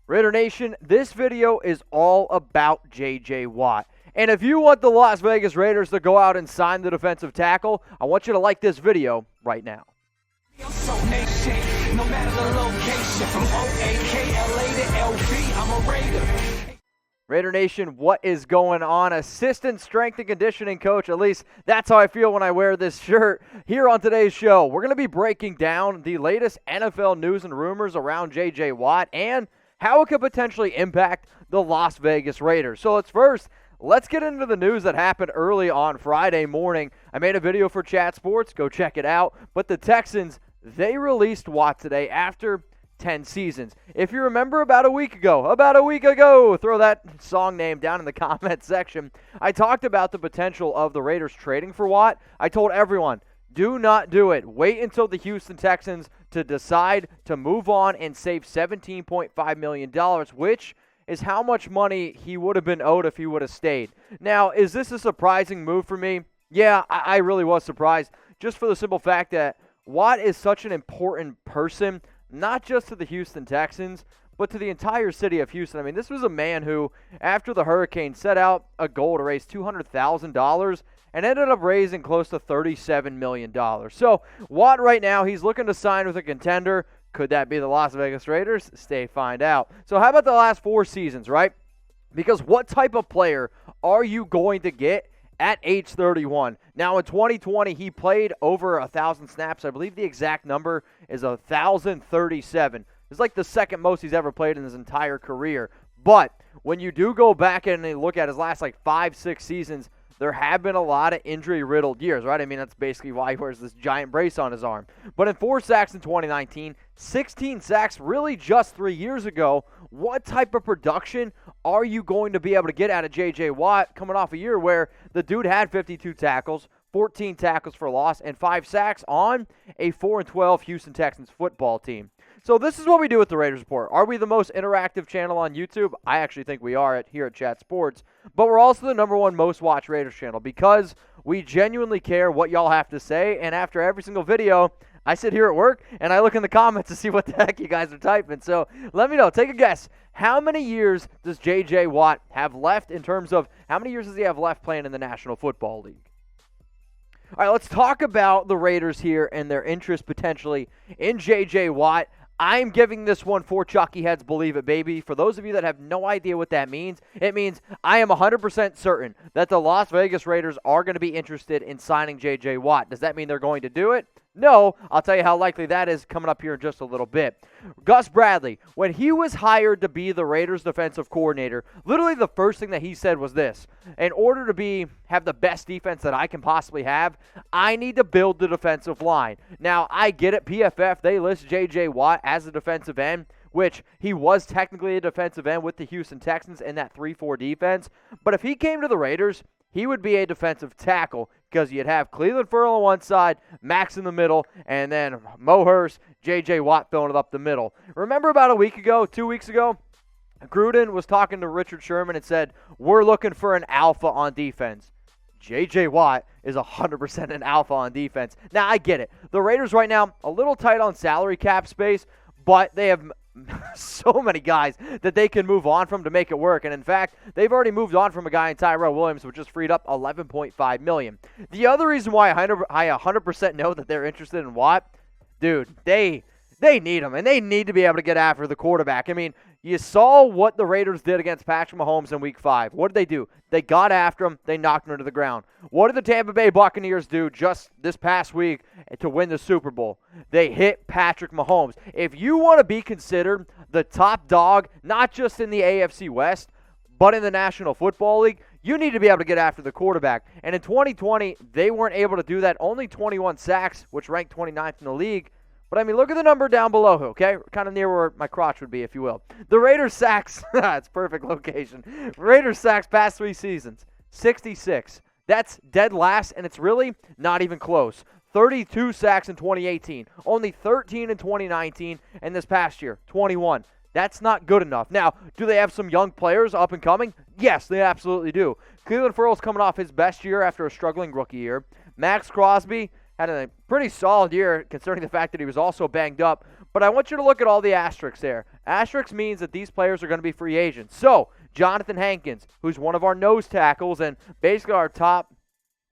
Raider Nation, this video is all about J.J. Watt. And if you want the Las Vegas Raiders to go out and sign the defensive tackle, I want you to like this video right now. No matter the location, from OAKLA to LV, I'm a Raider. Raider Nation, what is going on? Assistant strength and conditioning coach, at least that's how I feel when I wear this shirt. Here on today's show, we're going to be breaking down the latest NFL news and rumors around J.J. Watt and how it could potentially impact the Las Vegas Raiders. So let's get into the news that happened early on Friday morning. I made a video for Chat Sports. Go check it out. But the Texans, they released Watt today after 10 seasons. If you remember about a week ago, throw that song name down in the comment section. I talked about the potential of the Raiders trading for Watt. I told everyone, do not do it. Wait until the Houston Texans to decide to move on and save $17.5 million, which is how much money he would have been owed if he would have stayed. Now, is this a surprising move for me? Yeah, I really was surprised, just for the simple fact that Watt is such an important person, not just to the Houston Texans, but to the entire city of Houston. I mean, this was a man who, after the hurricane, set out a goal to raise $200,000 and ended up raising close to $37 million. So, Watt right now, he's looking to sign with a contender. Could that be the Las Vegas Raiders? Stay find out. So, how about the last 4 seasons, right? Because what type of player are you going to get at age 31? Now, in 2020, he played over 1,000 snaps. I believe the exact number is 1,037. It's like the second most he's ever played in his entire career. But when you do go back and look at his last 5-6 seasons, there have been a lot of injury-riddled years, right? I mean, that's basically why he wears this giant brace on his arm. But in 4 sacks in 2019, 16 sacks really just 3 years ago, what type of production are you going to be able to get out of J.J. Watt coming off a year where the dude had 52 tackles, 14 tackles for loss, and 5 sacks on a 4-12 Houston Texans football team? So this is what we do with the Raiders Report. Are we the most interactive channel on YouTube? I actually think we are here at Chat Sports. But we're also the #1 most watched Raiders channel because we genuinely care what y'all have to say. And after every single video, I sit here at work and I look in the comments to see what the heck you guys are typing. So let me know. Take a guess. How many years does J.J. Watt have left in terms of how many years does he have left playing in the National Football League? All right, let's talk about the Raiders here and their interest potentially in J.J. Watt. I'm giving this one 4 chalky heads, believe it, baby. For those of you that have no idea what that means, it means I am 100% certain that the Las Vegas Raiders are going to be interested in signing J.J. Watt. Does that mean they're going to do it? No, I'll tell you how likely that is coming up here in just a little bit. Gus Bradley, when he was hired to be the Raiders defensive coordinator, literally the first thing that he said was this: in order to have the best defense that I can possibly have, I need to build the defensive line. Now, I get it, PFF, they list J.J. Watt as a defensive end, which he was technically a defensive end with the Houston Texans in that 3-4 defense. But if he came to the Raiders, he would be a defensive tackle because you'd have Cleveland Ferrell on one side, Max in the middle, and then Mo Hurst, J.J. Watt filling it up the middle. Remember about 2 weeks ago, Gruden was talking to Richard Sherman and said, we're looking for an alpha on defense. J.J. Watt is 100% an alpha on defense. Now, I get it. The Raiders right now, a little tight on salary cap space, but they have so many guys that they can move on from to make it work. And in fact, they've already moved on from a guy in Tyrell Williams, which just freed up $11.5 million. The other reason why I 100% know that they're interested in Watt, dude, they need him, and they need to be able to get after the quarterback. I mean, you saw what the Raiders did against Patrick Mahomes in Week 5. What did they do? They got after him. They knocked him to the ground. What did the Tampa Bay Buccaneers do just this past week to win the Super Bowl? They hit Patrick Mahomes. If you want to be considered the top dog, not just in the AFC West, but in the National Football League, you need to be able to get after the quarterback. And in 2020, they weren't able to do that. Only 21 sacks, which ranked 29th in the league. But, I mean, look at the number down below, okay? Kind of near where my crotch would be, if you will. The Raiders sacks, it's perfect location. Raiders sacks past 3 seasons, 66. That's dead last, and it's really not even close. 32 sacks in 2018, only 13 in 2019, and this past year, 21. That's not good enough. Now, do they have some young players up and coming? Yes, they absolutely do. Cleveland Ferrell's coming off his best year after a struggling rookie year. Max Crosby had a pretty solid year considering the fact that he was also banged up. But I want you to look at all the asterisks there. Asterisks means that these players are going to be free agents. So, Jonathan Hankins, who's one of our nose tackles and basically our top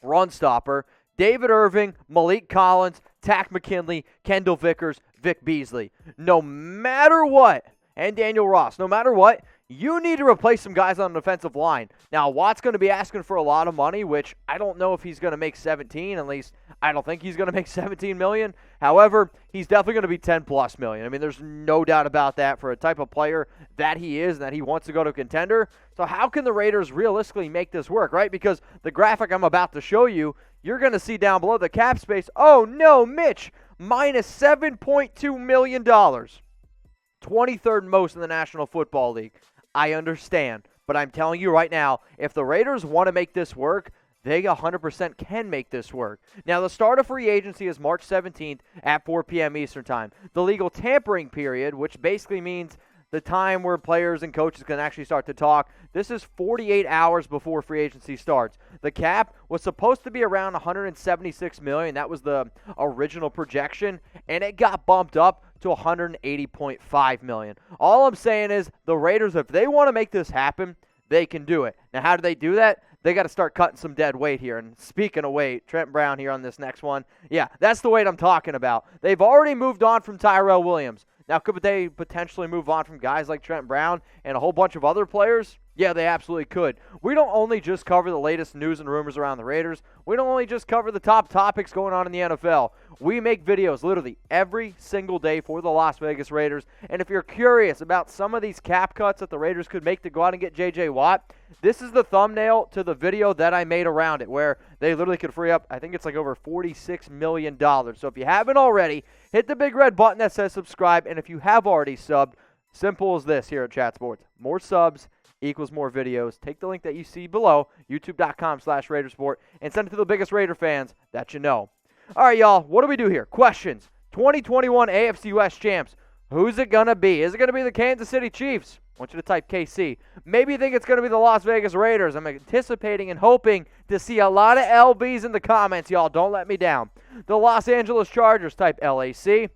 run stopper, David Irving, Malik Collins, Tack McKinley, Kendall Vickers, Vic Beasley. No matter what, and Daniel Ross, no matter what, you need to replace some guys on the defensive line. Now, Watt's going to be asking for a lot of money, which I don't know if he's going to make 17. At least, I don't think he's going to make 17 million. However, he's definitely going to be 10+ million. I mean, there's no doubt about that for a type of player that he is and that he wants to go to a contender. So how can the Raiders realistically make this work, right? Because the graphic I'm about to show you, you're going to see down below the cap space. Oh, no, Mitch, minus $7.2 million. 23rd most in the National Football League. I understand, but I'm telling you right now, if the Raiders want to make this work, they 100% can make this work. Now, the start of free agency is March 17th at 4 p.m. Eastern Time. The legal tampering period, which basically means the time where players and coaches can actually start to talk, this is 48 hours before free agency starts. The cap was supposed to be around $176 million. That was the original projection, and it got bumped up to $180.5 million. All I'm saying is the Raiders, if they want to make this happen, they can do it. Now, how do they do that? They got to start cutting some dead weight here. And speaking of weight, Trent Brown here on this next one. Yeah, that's the weight I'm talking about. They've already moved on from Tyrell Williams. Now, could they potentially move on from guys like Trent Brown and a whole bunch of other players? Yeah, they absolutely could. We don't only just cover the latest news and rumors around the Raiders. We don't only just cover the top topics going on in the NFL. We make videos literally every single day for the Las Vegas Raiders. And if you're curious about some of these cap cuts that the Raiders could make to go out and get j.j. Watt, this is the thumbnail to the video that I made around it, where they literally could free up, I think it's like over $46 million. So if you haven't already, hit the big red button that says subscribe. And if you have already subbed, simple as this here at Chat Sports. More subs equals more videos. Take the link that you see below, youtube.com/Raidersport, and send it to the biggest Raider fans that you know. All right, y'all, what do we do here? Questions. 2021 AFC West champs. Who's it going to be? Is it going to be the Kansas City Chiefs? I want you to type KC. Maybe you think it's going to be the Las Vegas Raiders. I'm anticipating and hoping to see a lot of LBs in the comments, y'all. Don't let me down. The Los Angeles Chargers, type LAC.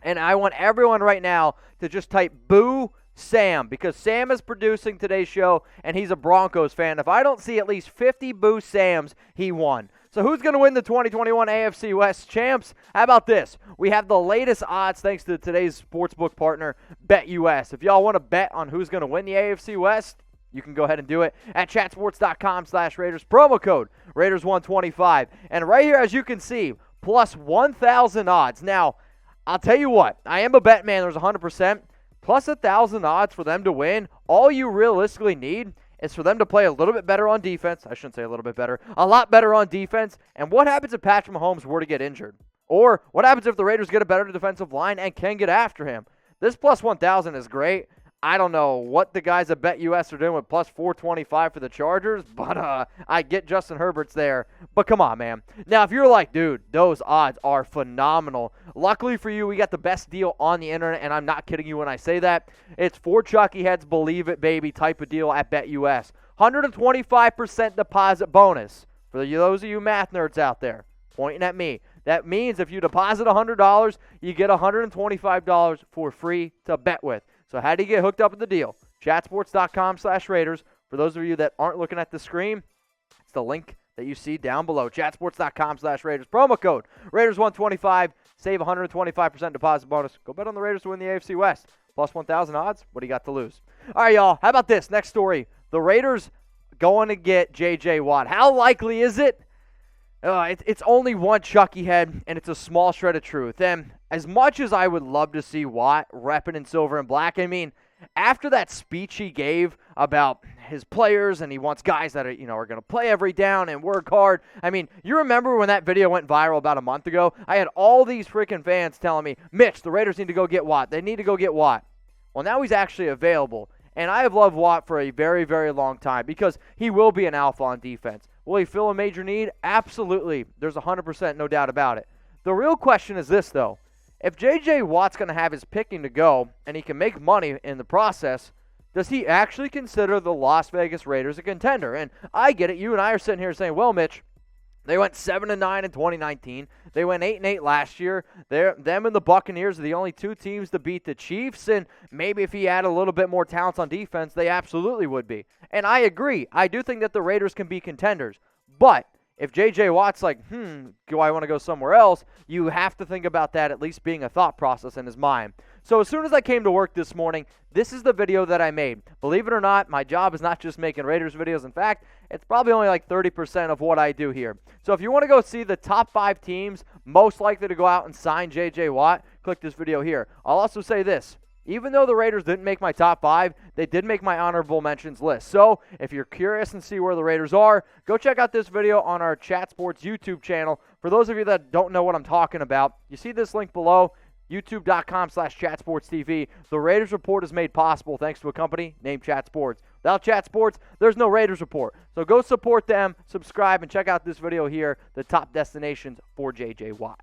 And I want everyone right now to just type Boo Sam, because Sam is producing today's show, and he's a Broncos fan. If I don't see at least 50 Boo Sams, he won. So who's going to win the 2021 AFC West champs? How about this? We have the latest odds thanks to today's sportsbook partner, BetUS. If y'all want to bet on who's going to win the AFC West, you can go ahead and do it at chatsports.com/Raiders. Promo code Raiders125. And right here, as you can see, plus 1,000 odds. Now, I'll tell you what, I am a bet man. There's 100%. Plus 1,000 odds for them to win. All you realistically need is for them to play a little bit better on defense. I shouldn't say a little bit better. A lot better on defense. And what happens if Patrick Mahomes were to get injured? Or what happens if the Raiders get a better defensive line and can get after him? This plus 1,000 is great. I don't know what the guys at BetUS are doing with plus 425 for the Chargers, but I get Justin Herbert's there. But come on, man. Now, if you're like, dude, those odds are phenomenal. Luckily for you, we got the best deal on the internet, and I'm not kidding you when I say that. It's for Chucky Heads, believe it, baby type of deal at BetUS. 125% deposit bonus for those of you math nerds out there pointing at me. That means if you deposit $100, you get $125 for free to bet with. So how do you get hooked up with the deal? Chatsports.com/Raiders. For those of you that aren't looking at the screen, it's the link that you see down below. Chatsports.com/Raiders. Promo code Raiders125. Save 125% deposit bonus. Go bet on the Raiders to win the AFC West. Plus 1,000 odds. What do you got to lose? All right, y'all. How about this? Next story. The Raiders going to get j.j. Watt. How likely is it? It's only one Chucky head, and it's a small shred of truth. And as much as I would love to see Watt repping in silver and black, I mean, after that speech he gave about his players and he wants guys that are going to play every down and work hard. I mean, you remember when that video went viral about a month ago? I had all these freaking fans telling me, Mitch, the Raiders need to go get Watt. They need to go get Watt. Well, now he's actually available. And I have loved Watt for a very, very long time because he will be an alpha on defense. Will he fill a major need? Absolutely. There's 100% no doubt about it. The real question is this, though. If J.J. Watt's going to have his picking to go and he can make money in the process, does he actually consider the Las Vegas Raiders a contender? And I get it. You and I are sitting here saying, well, Mitch, They went 7-9 in 2019. They went 8-8 last year. Them and the Buccaneers are the only two teams to beat the Chiefs, and maybe if he had a little bit more talent on defense, they absolutely would be. And I agree. I do think that the Raiders can be contenders. But if J.J. Watt's like, do I want to go somewhere else, you have to think about that at least being a thought process in his mind. So as soon as I came to work this morning, this is the video that I made. Believe it or not, my job is not just making Raiders videos. In fact, it's probably only like 30% of what I do here. So if you want to go see the top 5 teams most likely to go out and sign J.J. Watt, click this video here. I'll also say this. Even though the Raiders didn't make my top 5, they did make my honorable mentions list. So if you're curious and see where the Raiders are, go check out this video on our Chat Sports YouTube channel. For those of you that don't know what I'm talking about, you see this link below, youtube.com/chatsportstv. The Raiders Report is made possible thanks to a company named Chat Sports. Without Chat Sports, there's no Raiders Report. So go support them, subscribe, and check out this video here, the top destinations for J.J. Watt.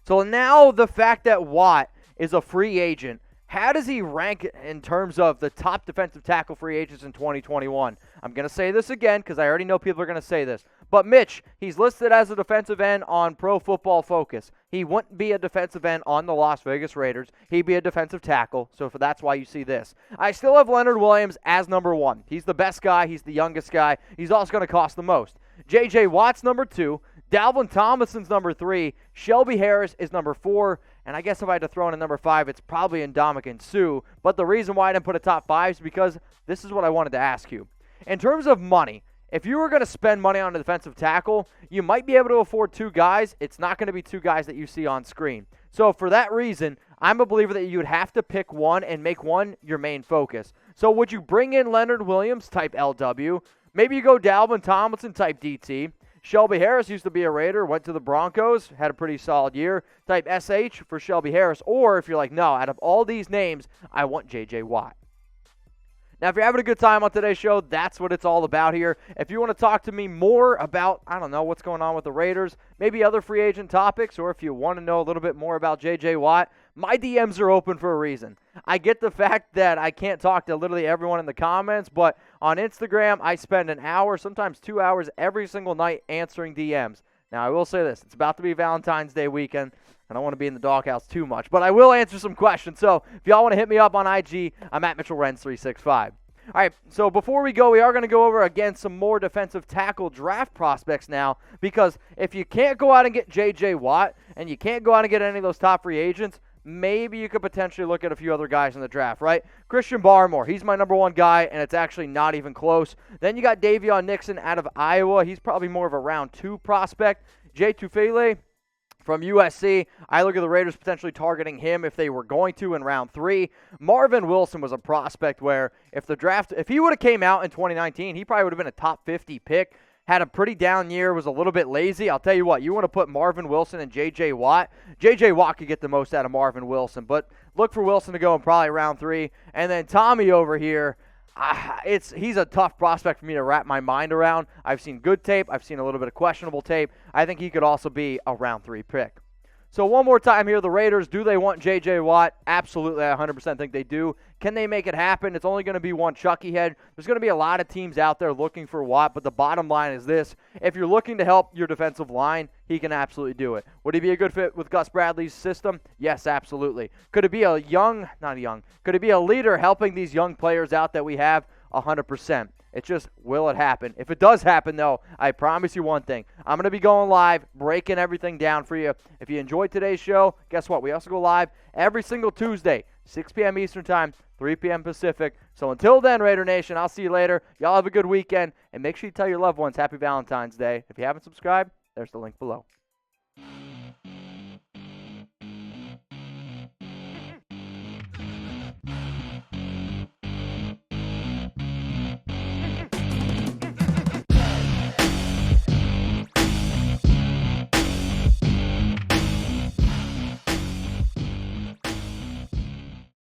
So now the fact that Watt is a free agent, how does he rank in terms of the top defensive tackle free agents in 2021? I'm going to say this again because I already know people are going to say this. But Mitch, he's listed as a defensive end on Pro Football Focus. He wouldn't be a defensive end on the Las Vegas Raiders. He'd be a defensive tackle, so that's why you see this. I still have Leonard Williams as number 1. He's the best guy. He's the youngest guy. He's also going to cost the most. J.J. Watt's number 2. Dalvin Tomlinson's number 3. Shelby Harris is number 4. And I guess if I had to throw in a number 5, it's probably Ndamukong Suh. But the reason why I didn't put a top 5 is because this is what I wanted to ask you. In terms of money, if you were going to spend money on a defensive tackle, you might be able to afford 2 guys. It's not going to be 2 guys that you see on screen. So for that reason, I'm a believer that you would have to pick one and make one your main focus. So would you bring in Leonard Williams type LW? Maybe you go Dalvin Tomlinson type DT. Shelby Harris used to be a Raider, went to the Broncos, had a pretty solid year. Type SH for Shelby Harris. Or if you're like, no, out of all these names, I want J.J. Watt. Now, if you're having a good time on today's show, that's what it's all about here. If you want to talk to me more about, I don't know, what's going on with the Raiders, maybe other free agent topics, or if you want to know a little bit more about J.J. Watt, my DMs are open for a reason. I get the fact that I can't talk to literally everyone in the comments, but on Instagram, I spend an hour, sometimes 2 hours every single night answering DMs. Now, I will say this. It's about to be Valentine's Day weekend. I don't want to be in the doghouse too much, but I will answer some questions. So if y'all want to hit me up on IG, I'm at Mitchell Renz 365. All right, so before we go, we are going to go over, again, some more defensive tackle draft prospects now, because if you can't go out and get J.J. Watt and you can't go out and get any of those top free agents, maybe you could potentially look at a few other guys in the draft, right? Christian Barmore, he's my number 1 guy, and it's actually not even close. Then you got Davion Nixon out of Iowa. He's probably more of a round 2 prospect. Jay Tufele from USC, I look at the Raiders potentially targeting him if they were going to in round 3. Marvin Wilson was a prospect where if he would have came out in 2019, he probably would have been a top 50 pick. Had a pretty down year, was a little bit lazy. I'll tell you what, you want to put Marvin Wilson and J.J. Watt. J.J. Watt could get the most out of Marvin Wilson, but look for Wilson to go in probably round 3. And then Tommy over here, he's a tough prospect for me to wrap my mind around. I've seen good tape. I've seen a little bit of questionable tape. I think he could also be a round 3 pick. So one more time here, the Raiders, do they want J.J. Watt? Absolutely, I 100% think they do. Can they make it happen? It's only going to be one Chucky head. There's going to be a lot of teams out there looking for Watt, but the bottom line is this. If you're looking to help your defensive line, he can absolutely do it. Would he be a good fit with Gus Bradley's system? Yes, absolutely. Could it be could it be a leader helping these young players out that we have? 100%. It's just, will it happen? If it does happen, though, I promise you one thing. I'm going to be going live, breaking everything down for you. If you enjoyed today's show, guess what? We also go live every single Tuesday, 6 p.m. Eastern Time, 3 p.m. Pacific. So until then, Raider Nation, I'll see you later. Y'all have a good weekend, and make sure you tell your loved ones Happy Valentine's Day. If you haven't subscribed, there's the link below.